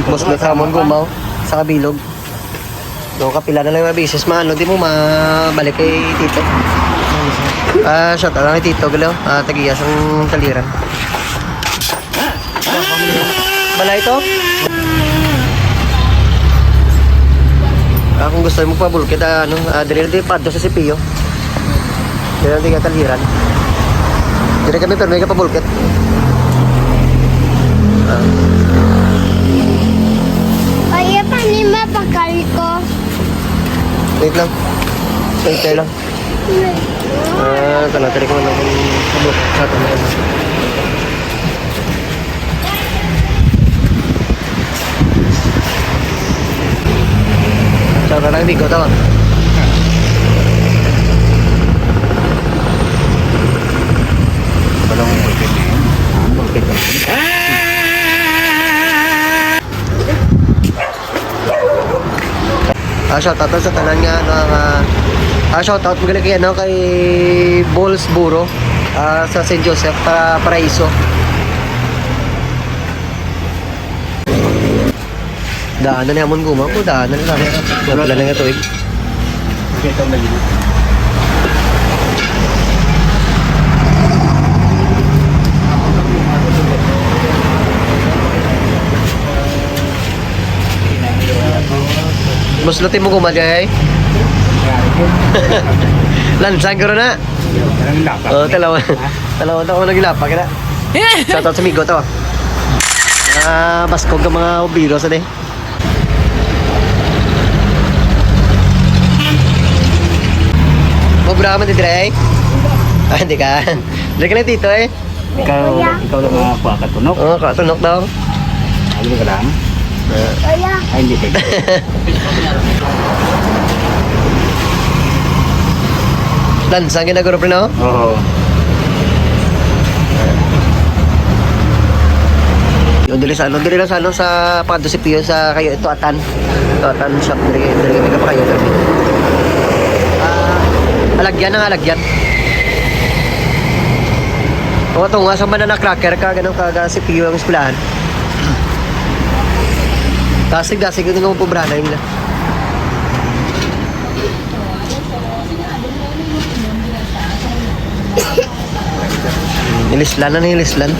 Buslot hamon gumaw sa kabilog. No, kapila na lang yung bisis maano, di mo mabalik kay Tito. Shout out lang kay Tito galaw. Tagiyas ang taliran. Bala ito? Kung gusto mo magpabulkit, dire na padto sa CPU. Dire na di kataliran. Dire kami pero may kapabulkit. Ay, paano mapakal ko? Wait lang. Wait lang. Tali ko lang kung pabulkit sa atin. Saan ka lang bigo ito? Balong bulkit na yun. Bulkit na yun. Shoutout sa tanan nga shoutout magaling kay kay Balls Buro sa St. Joseph Paraiso. Daanan na hamon gumaw po, daanan na lang. Wala na nga tuwig. Ito na yun. Muslutin mo gumadya eh. Lansang ko na. Talawa na ako naglapa ka na. Shoutout sa migo to. Baskog ang mga ubiro sa de. Mabra man dire eh. Hindi ka. Dire ka na dito eh. Ikaw lang mga katunok. Oo, katunok daw. Ano ka lang? Kaya. Ay, hindi tayo. Lansang ginaguro pa na Oo. Yung dili sa sa Pando si Pio sa kayo ito Atan shop dili ka pa kayo pero alagyan o ito nga sa banana cracker ka ganun ka si Pio ang eskwelahan dasig yun nga pubrana yun nila nilislan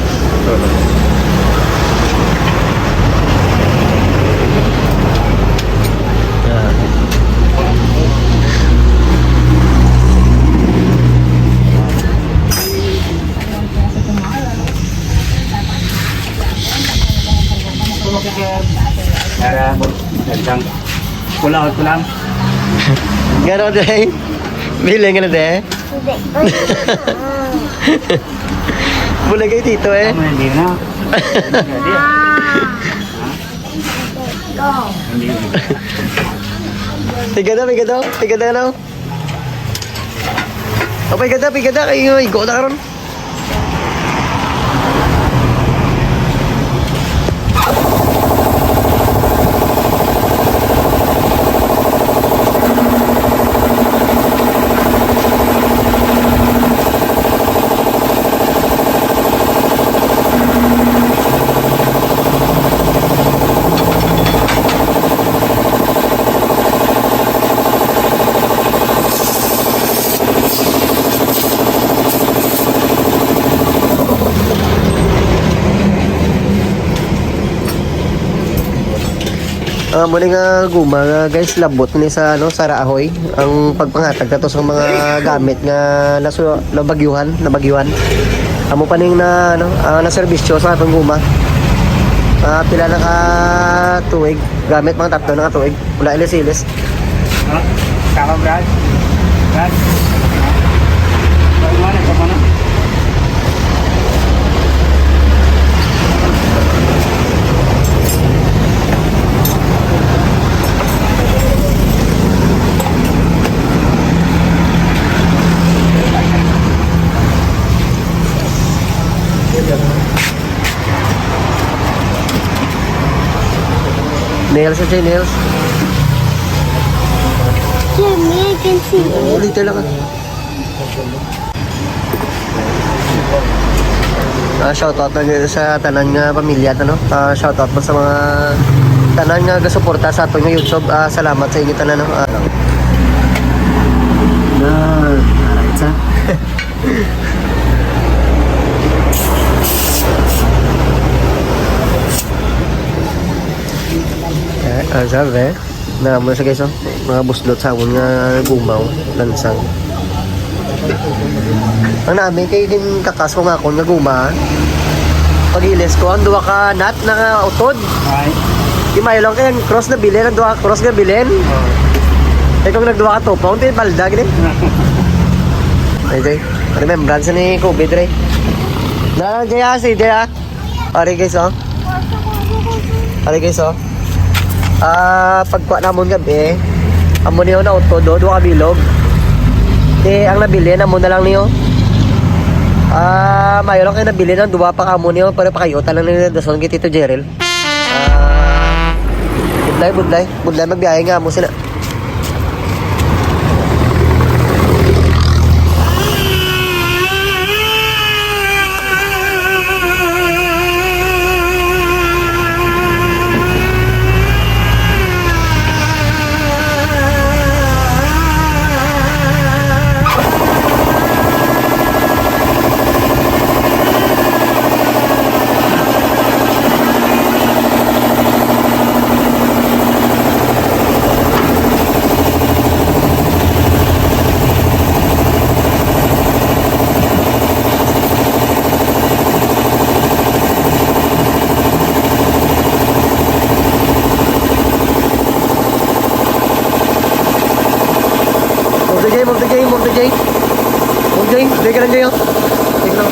Para gandang kulang. gano'n deh bilang ka na deh Hindi. bulay kayo dito eh Hindi na. Tiga na oh pigada kayo igo na karon muli nga guma nga guys labot ni sa Sara Ahoy ang pagpanghatag nato sa mga gamit nga nabagyuhan amo pa ning na na serbisyo sa atong guma pila na ka tuig gamit mga tatlo na ka tuig wala ilis Kama Brad. Mana? nails at nails Jimmy, I can see it. ulit lang Shoutout na dito sa tanan nga pamilya ano. Shoutout po sa mga tanan nga gasuporta sa atong YouTube. Salamat sa inyo tanan no. Alright sa. Sabi, na mo sa guys, oh, mga buslot sa akong nga gumaw, lansang. Ang namin kay din kakas ko nga ako nga guma. Pag-ilis ko, ang duwa ka nat na utod. Ay. Di mayo lang kaya cross na bilin, ang duwa cross nga bilin. Eh kung nagduwa ka topa, hindi palda gini. Ay, Jay. Remembrance ni COVID, Ray. Na, Jay, si Jay, Pari guys, oh. Pari guys, oh. Pagkuha namon gabi, amo niyo na auto do ka bilog. Ang nabili namo na lang niyo. Mayo lang kayo nabili ng duwa pa kamo niyo para pa kayo talang ni dason kay Tito Jerel. Budlay magbiyahe nga mo sila. Move the Jay. Dali ka lang Jay, oh. Take lang.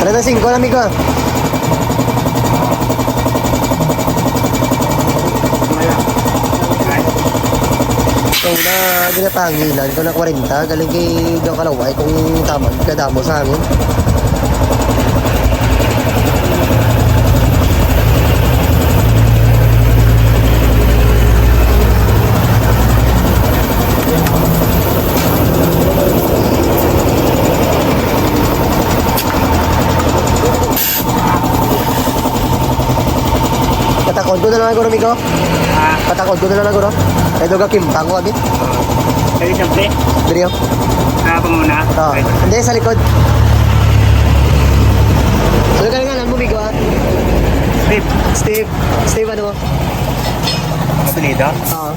Ano 5 na amigo? So na ginapangilan ko na 40 galing kay daw kalaway kung tama kadamo sa hangin. Patakod ko na lang ako, amigo. Patakod ko na lang ako. Kaya doon ka kimpang ko, abi. Kaya siyempre, Drio. ako muna. Oo. Hindi, sa likod. Sino ka nga lang mo, amigo, ha? Steve, ano mo? Mapilido? Oo.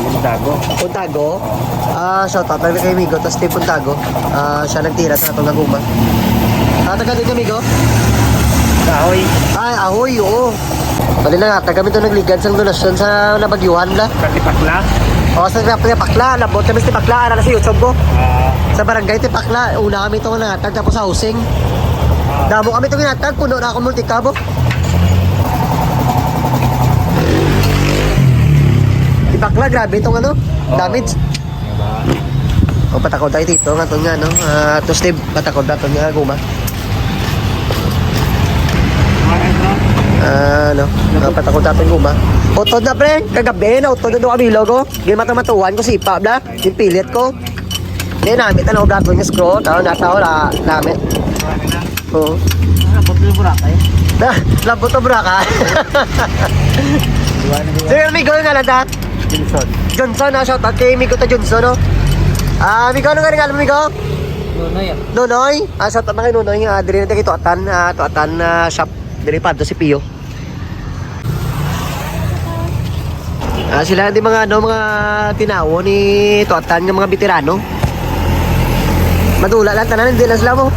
Puntago. Puntago? Shoutout lang kay amigo. Tapos Steve Puntago. Siya nagtira sa itong naguma. Taga din, amigo? Kahoy. Ay, ahoy, oo. Bali na nga, kami ito nagligad sa donasyon sa nabagyuhan la. Katipakla. O, sa Tipakla, labot kami sa Tipakla, na sa YouTube ko. Sa barangay Tipakla, una kami ito nangatag, tapos sa housing. Damo kami ito nangatag, puno na ako multikabo. Tipakla, grabe itong ano, damage. O patakod tayo dito, nga ito nga, no? To Steve, patakod na ito nga, guma. Ano? Patakod na ito guma. Utod na, pre. Kagabi na, utod na doon kami, logo. Gini matamatuan ko, sipa, bla. Yung pilit ko. Hindi, namit na ako dato yung scroll. Nataw, namit. Oo. Labot yung Boracay. Labot to, braka. Sige, amigo, yung nga lang, Johnson. Johnson, shoutout kay Migo ta Johnson, no? Migo, ano nga rin alam, Migo? Nonoy ah. Nonoy? Shoutout na kay Nonoy. Dili na tayo tuatan shop. Dili pa, do si Pio. Sila din mga, mga tinawo ni tuatan ng mga veterano. Madula lang, tanan, hindi lang sila mo.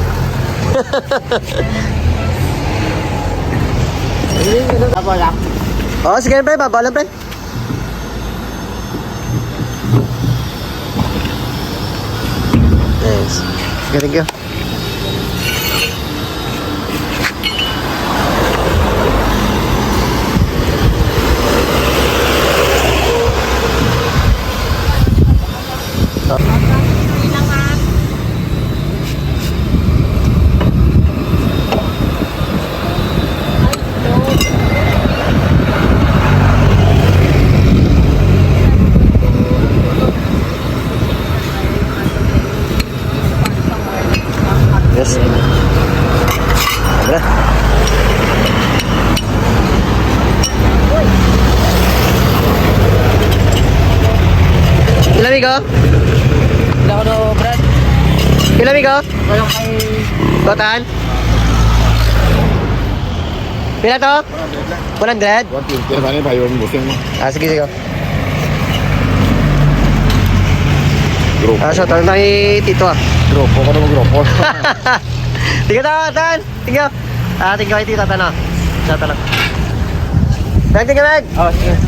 Ako lang. Sige, pre, babalan, pre. Yes. Okay, thank you. Yes. Tara. Ilan amigo? Wala ko no, Brad. Ilan amigo? Wala kay... Total? Pila to? 100? 120 sana pa yung busing mo. Sige, sige. Grupo. So, tanong tayo Tito, Grupo ka naman grupo. Tiga ta, tan. Tiga. Tiga kay Tito, tan. Sa talang. Meg, tiga, Meg. Oh, sige.